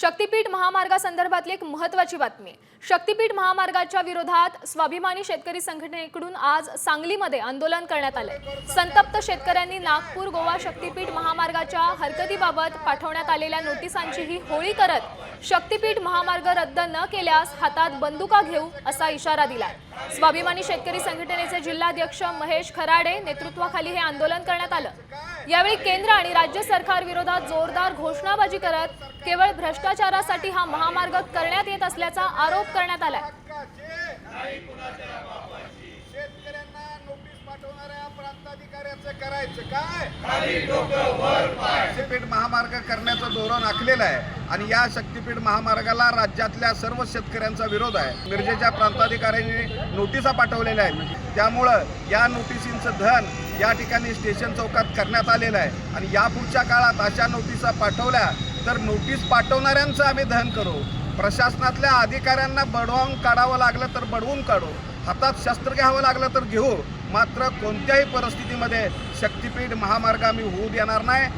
शक्तीपीठ महामार्गासंदर्भातली एक महत्त्वाची बातमी। शक्तीपीठ महामार्गाच्या विरोधात स्वाभिमानी शेतकरी संघटनेकडून आज सांगलीमध्ये आंदोलन करण्यात आले। संतप्त शेतकऱ्यांनी नागपूर गोवा शक्तीपीठ महामार्गाच्या हरकतीबाबत पाठवण्यात आलेल्या नोटिसांची ही होळी करत शक्तीपीठ महामार्ग रद्द न केल्यास हातात बंदुका घेऊ असा इशारा दिलाय। स्वाभिमानी शेतकरी संघटनेचे जिल्हाध्यक्ष महेश खराडे नेतृत्वाखाली हे आंदोलन करण्यात आलं। यावेळी केंद्र आणि राज्य सरकार विरोधात जोरदार घोषणाबाजी करत केवळ भ्रष्टाचारासाठी हा महामार्ग करण्यात येत असल्याचा आरोप करण्यात आलाय। शेतकऱ्यांना नोटीस पाठवणाऱ्या प्रांताधिकाऱ्याचं करायचं काय? शक्तीपीठ महामार्ग करण्याचं धोरण आखलेलं आहे आणि या शक्तीपीठ महामार्गाला राज्यातल्या सर्व शेतकऱ्यांचा विरोध आहे। मिरजेच्या प्रांताधिकाऱ्यांनी नोटिसा पाठवलेल्या आहेत, त्यामुळं या नोटिसींचं धन या ठिकाणी स्टेशन चौकात करण्यात आलेलं आहे आणि यापुढच्या काळात अशा नोटिसा पाठवल्या तर नोटीस पाठवणाऱ्यांचं आम्ही धन करू। प्रशासनातल्या अधिकाऱ्यांना बडवून काढावं लागलं तर बडवून काढू, हातात शस्त्र घ्यावं लागलं तर घेऊ, मात्र कोणत्याही परिस्थितीमध्ये शक्तीपीठ महामार्ग आम्ही होऊ देणार नाही।